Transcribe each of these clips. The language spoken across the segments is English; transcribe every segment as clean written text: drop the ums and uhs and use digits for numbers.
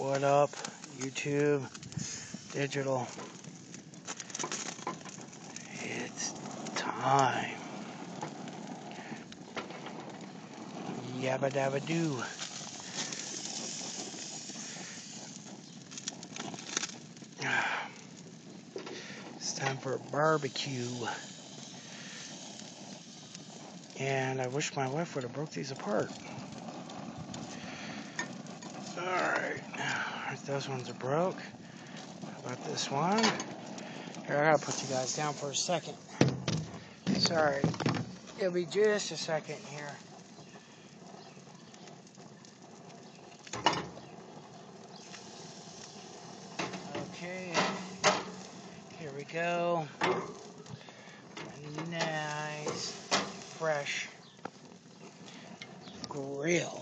What up, YouTube, digital? It's time. Yabba dabba doo. It's time for a barbecue. And I wish my wife would have broke these apart. Alright, those ones are broke. How about this one? Here, I gotta put you guys down for a second. Sorry, it'll be just a second here. Okay, here we go. A nice, fresh grill.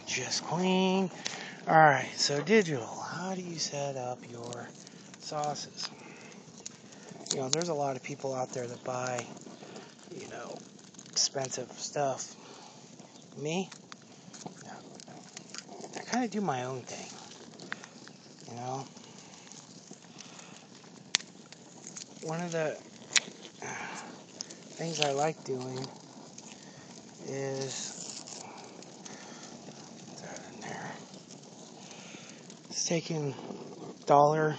Just clean. Alright, so digital, how do you set up your sauces? You know, there's a lot of people out there that buy, expensive stuff. Me? I kind of do my own thing. One of the things I like doing is taking dollar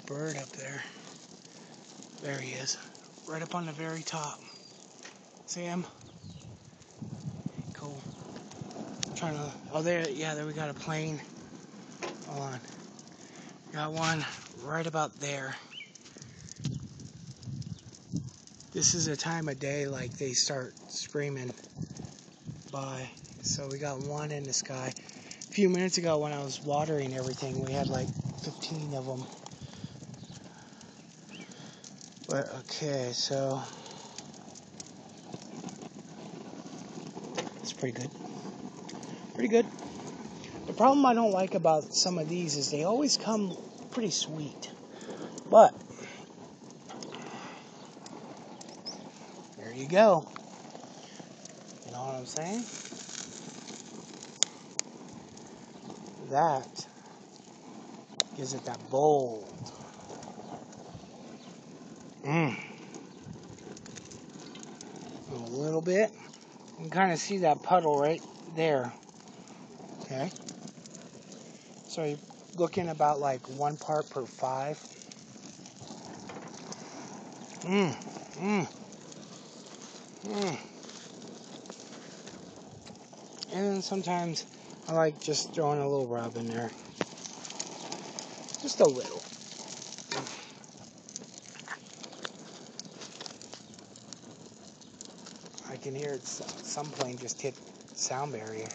bird up there. There he is, right up on the very top. See him? Cool. There we got a plane. Hold on. Got one right about there. This is a time of day like they start screaming by. So we got one in the sky. A few minutes ago when I was watering everything, we had like 15 of them. But okay, so it's pretty good. Pretty good. The problem I don't like about some of these is they always come pretty sweet. But there you go. You know what I'm saying? That gives it that bold. A little bit. You can kind of see that puddle right there. Okay. So you're looking about like 1 part per 5. And then sometimes I like just throwing a little rub in there. Just a little. I can hear some plane just hit sound barrier.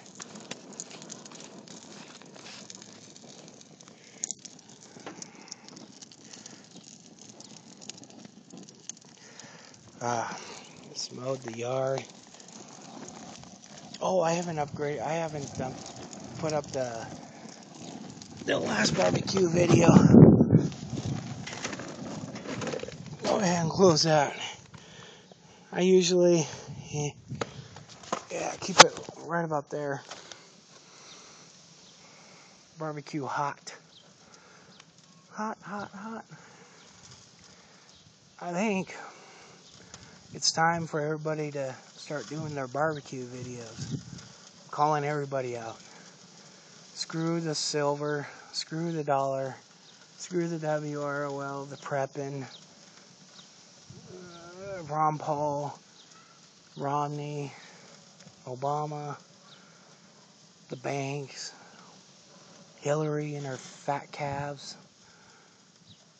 Just mowed the yard. Oh, I haven't put up the last barbecue video. Go ahead and close that. I usually, keep it right about there. Barbecue hot. Hot. I think it's time for everybody to start doing their barbecue videos. I'm calling everybody out. Screw the silver, screw the dollar, screw the WROL, the prepping, Ron Paul, Romney, Obama, the banks, Hillary and her fat calves.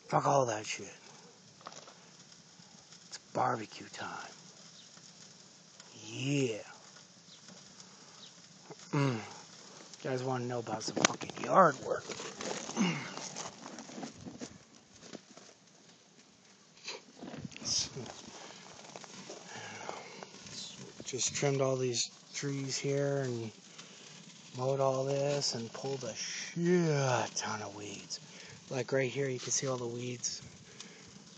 Fuck all that shit. It's barbecue time. Yeah. You guys want to know about some fucking yard work? Just trimmed all these trees here and mowed all this and pulled a shit ton of weeds. Like right here, you can see all the weeds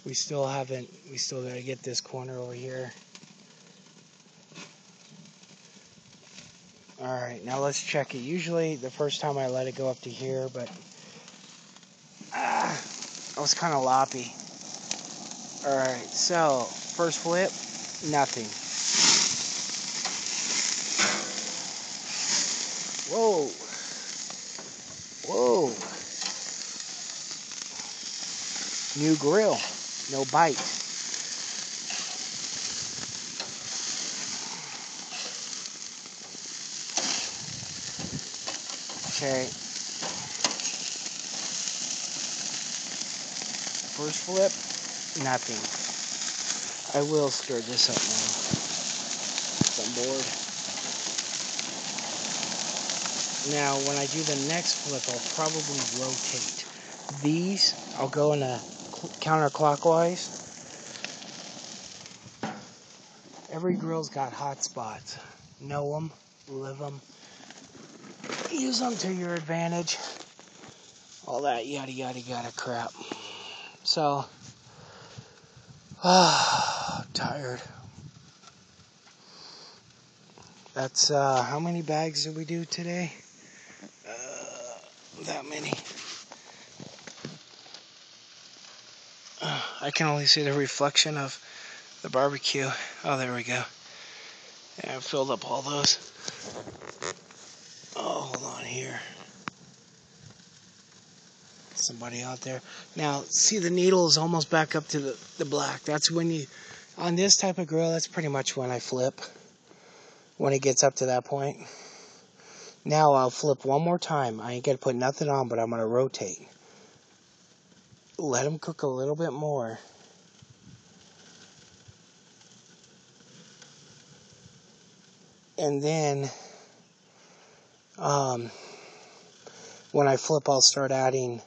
we still gotta get this corner over here. Alright, now let's check it. Usually the first time I let it go up to here, but I was kind of loppy. Alright, so first flip, nothing. Whoa. Whoa. New grill, no bite. Okay. First flip, nothing. I will stir this up now. I'm bored. Now, when I do the next flip, I'll probably rotate. These, I'll go in a counterclockwise. Every grill's got hot spots. Know them, live them, use them to your advantage. All that yada yada yada crap. So, tired. That's, how many bags did we do today? That many. I can only see the reflection of the barbecue. Oh, there we go. Yeah, I filled up all those. Oh, hold on here. Somebody out there. Now, see, the needle is almost back up to the black. That's when you, on this type of grill, that's pretty much when I flip. When it gets up to that point. Now I'll flip one more time. I ain't gonna put nothing on, but I'm gonna rotate. Let them cook a little bit more. And then, when I flip, I'll start adding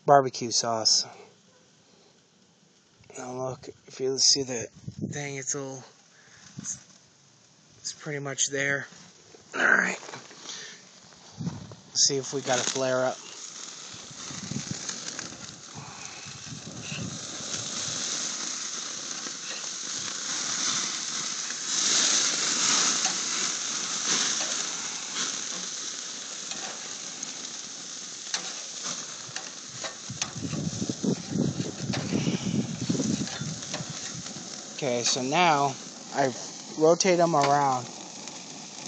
barbecue sauce. Now look, if you see the thing, it's pretty much there. Alright. See if we got a flare up. Okay, so now I rotate them around,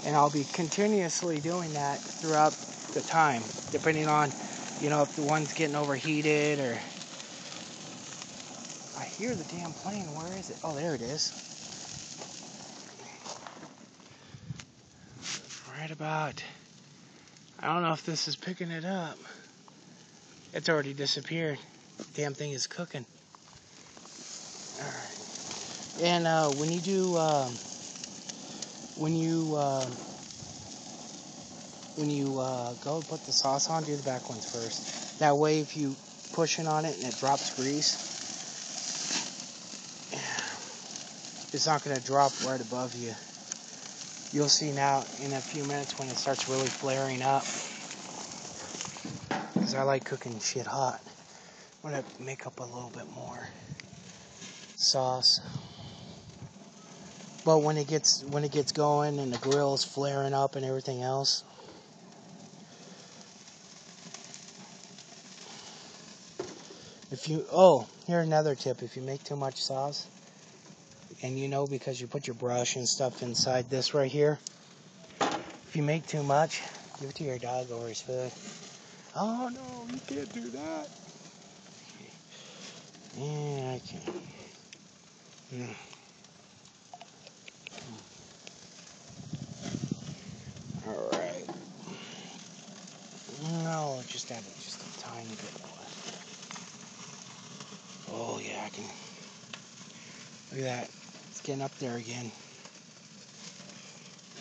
and I'll be continuously doing that throughout the time, depending on, if the one's getting overheated or... I hear the damn plane. Where is it? Oh, there it is. Right about... I don't know if this is picking it up. It's already disappeared. Damn thing is cooking. Alright. And when you do, go put the sauce on, do the back ones first. That way, if you pushing on it and it drops grease, it's not going to drop right above you. You'll see now in a few minutes when it starts really flaring up. Because I like cooking shit hot. I'm going to make up a little bit more sauce. But when it gets going and the grill's flaring up and everything else, here's another tip. If you make too much sauce, and because you put your brush and stuff inside this right here, if you make too much, give it to your dog or his food. Oh no, you can't do that. Yeah, I can. Alright. No, just add just a tiny bit more. Oh yeah, I can. Look at that. It's getting up there again.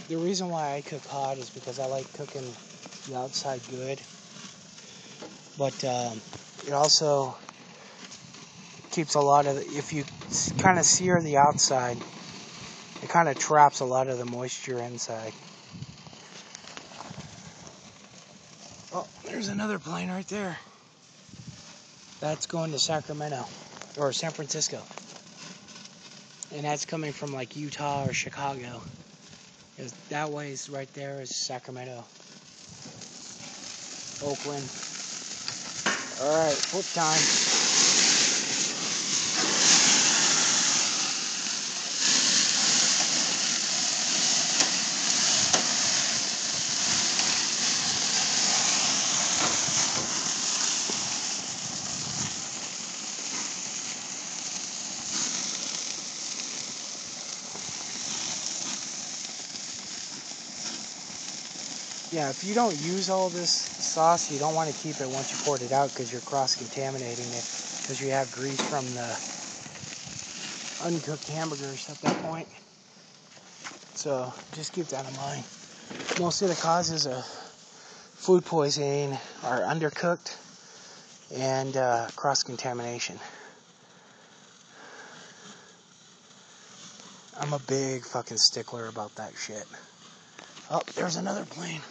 The reason why I cook hot is because I like cooking the outside good. But it also keeps a lot of, if you kind of sear the outside, it kind of traps a lot of the moisture inside. Oh, there's another plane right there. That's going to Sacramento. or San Francisco. And that's coming from like Utah or Chicago. That way is right there is Sacramento. Oakland. Alright, flip time. Yeah, if you don't use all this sauce, you don't want to keep it once you poured it out because you're cross-contaminating it because you have grease from the uncooked hamburgers at that point. So just keep that in mind. Most of the causes of food poisoning are undercooked and cross-contamination. I'm a big fucking stickler about that shit. Oh, there's another plane.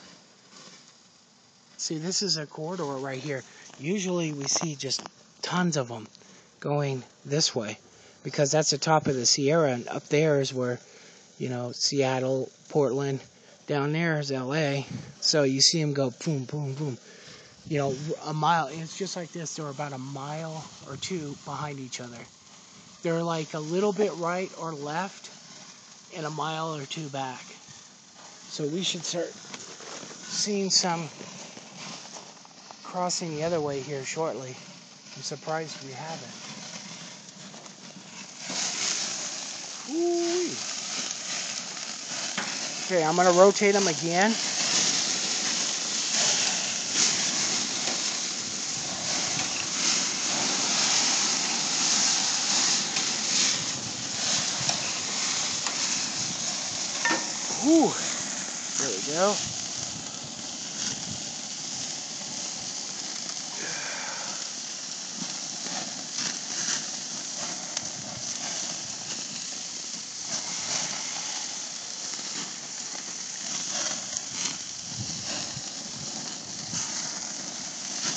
See, this is a corridor right here. Usually we see just tons of them going this way because that's the top of the Sierra, and up there is where, you know, Seattle, Portland, down there is LA. So you see them go boom, boom, boom. You know, a mile. It's just like this. They're about a mile or two behind each other. They're like a little bit right or left and a mile or two back. So we should start seeing some crossing the other way here shortly. I'm surprised we haven't. Ooh. Okay, I'm going to rotate them again. Ooh. There we go.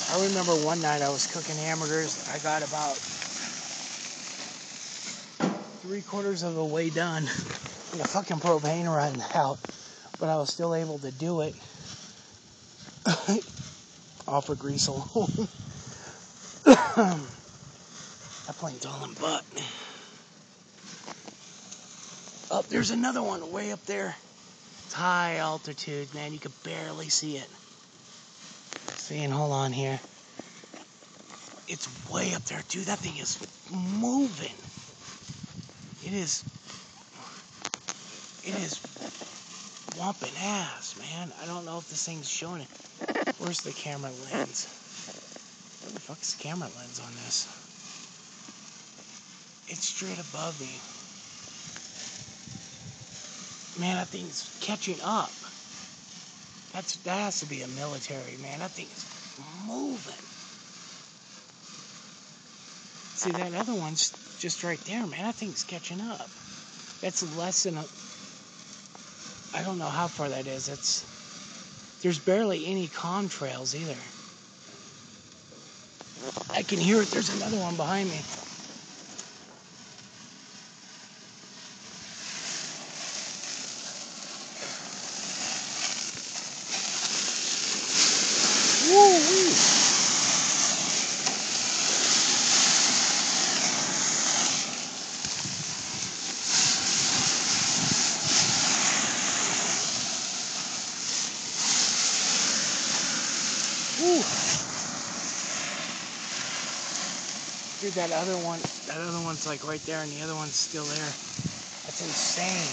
I remember one night I was cooking hamburgers. I got about 3/4 of the way done and the fucking propane ran out, but I was still able to do it off a greasel. That plane's all in butt. Oh, there's another one way up there. It's high altitude, man. You could barely see it. See, hold on here. It's way up there, dude. That thing is moving. It is whomping ass, man. I don't know if this thing's showing it. Where's the camera lens? Where the fuck's the camera lens on this? It's straight above me. Man, that thing's catching up. That has to be a military, man. That thing is moving. See, that other one's just right there, man. That thing's catching up. That's less than a... I don't know how far that is. There's barely any contrails either. I can hear it. There's another one behind me. Woo-wee. Woo. Dude, that other one's like right there, and the other one's still there. That's insane.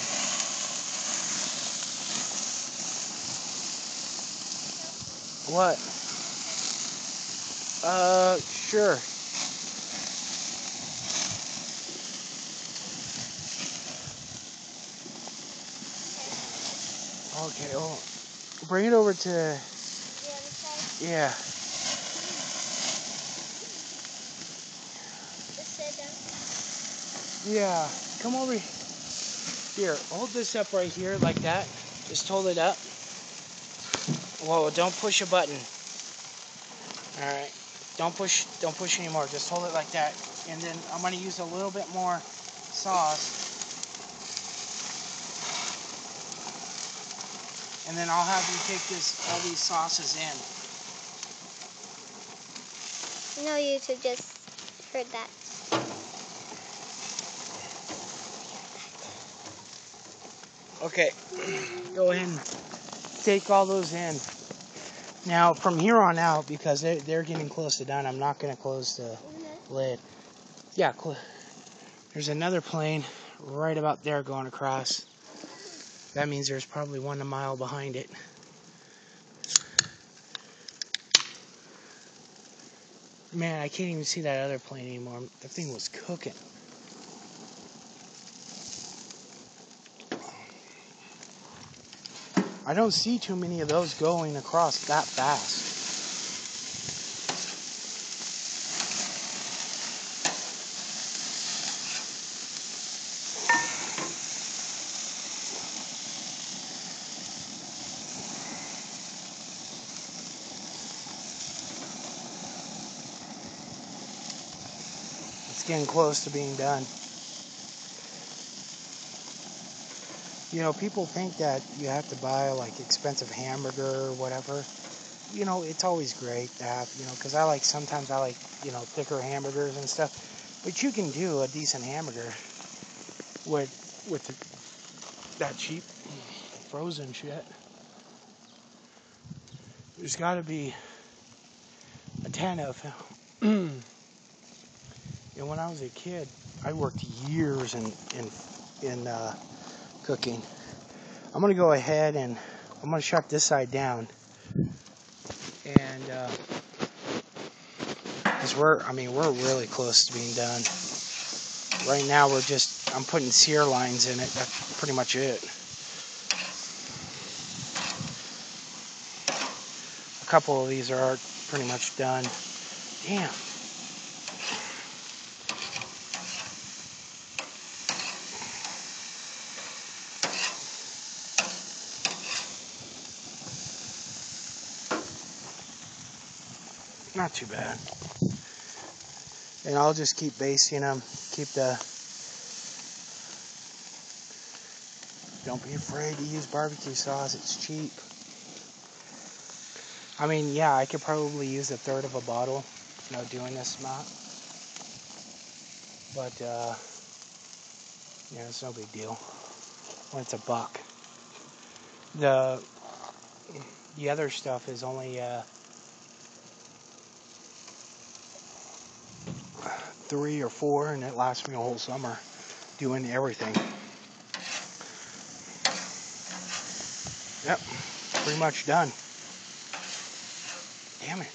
What? Sure. Okay, well, bring it over to... The other side? Yeah. Just sit down? Yeah. Come over here. Hold this up right here like that. Just hold it up. Whoa, don't push a button. Alright. Don't push anymore. Just hold it like that. And then I'm going to use a little bit more sauce. And then I'll have you take all these sauces in. No, YouTube just heard that. Okay, go ahead and take all those in. Now, from here on out, because they're getting close to done, I'm not going to close the lid. Yeah, there's another plane right about there going across. That means there's probably one a mile behind it. Man, I can't even see that other plane anymore. That thing was cooking. I don't see too many of those going across that fast. It's getting close to being done. You know, people think that you have to buy like expensive hamburger or whatever. You know, it's always great to have, because sometimes I like, thicker hamburgers and stuff. But you can do a decent hamburger with that cheap frozen shit. There's got to be a ton of. And when I was a kid, I worked years in cooking. I'm going to go ahead and I'm going to shut this side down. And because we're really close to being done. Right now I'm putting sear lines in it. That's pretty much it. A couple of these are pretty much done. Damn. Not too bad. And I'll just keep basting them. Don't be afraid to use barbecue sauce. It's cheap. I mean, yeah, I could probably use a third of a bottle, doing this amount. But, it's no big deal when it's $1. The other stuff is only 3 or 4, and it lasts me a whole summer doing everything. Yep, pretty much done. Damn it.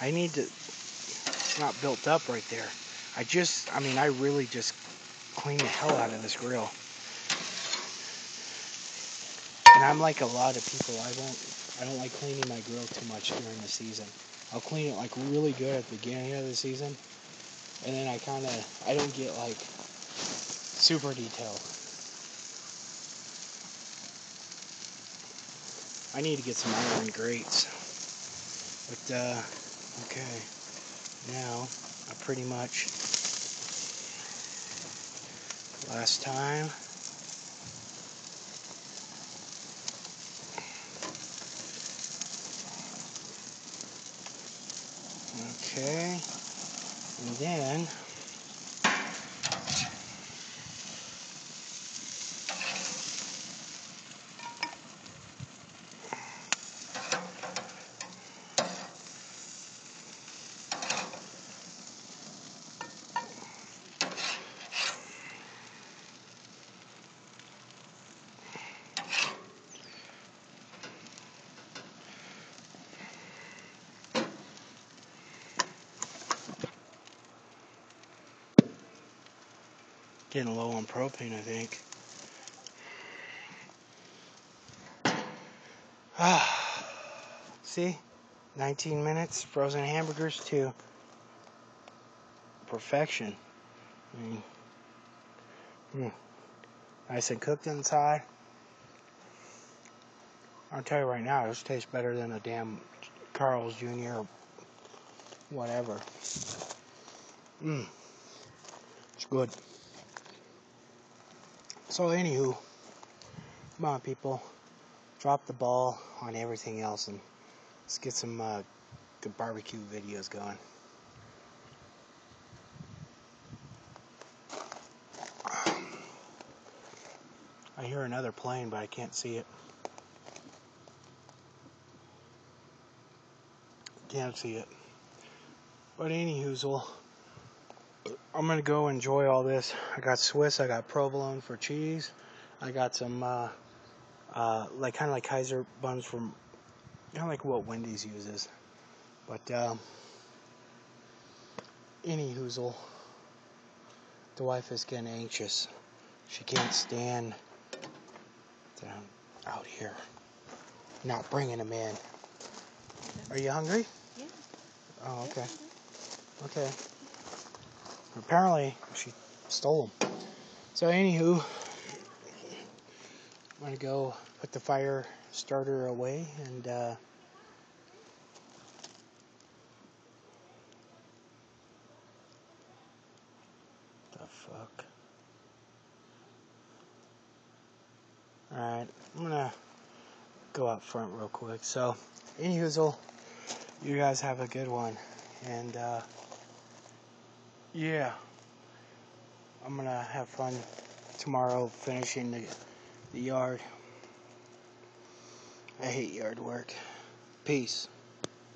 I need to, it's not built up right there. I really just cleaned the hell out of this grill. And I'm like a lot of people, I don't like cleaning my grill too much during the season. I'll clean it like really good at the beginning of the season. And then I don't get like super detailed. I need to get some iron grates. But, okay. Now, I pretty much, last time, okay, and then, getting low on propane, I think. See? 19 minutes, frozen hamburgers to perfection. Nice and cooked inside. I'll tell you right now, this tastes better than a damn Carl's Jr. whatever. It's good. So anywho, come on people, drop the ball on everything else and let's get some good barbecue videos going. I hear another plane, but I can't see it. Can't see it. But anywho, I'm gonna go enjoy all this. I got Swiss, I got provolone for cheese. I got some like kind of like Kaiser buns from kind of like what Wendy's uses. But anywho, the wife is getting anxious. She can't stand that I'm out here not bringing them in. Are you hungry? Yeah. Oh, okay. Okay. Apparently, she stole them. So, anywho, I'm gonna go put the fire starter away and the fuck. Alright, I'm gonna go out front real quick. So, anywho, you guys have a good one. And, yeah, I'm gonna have fun tomorrow finishing the yard. I hate yard work. Peace.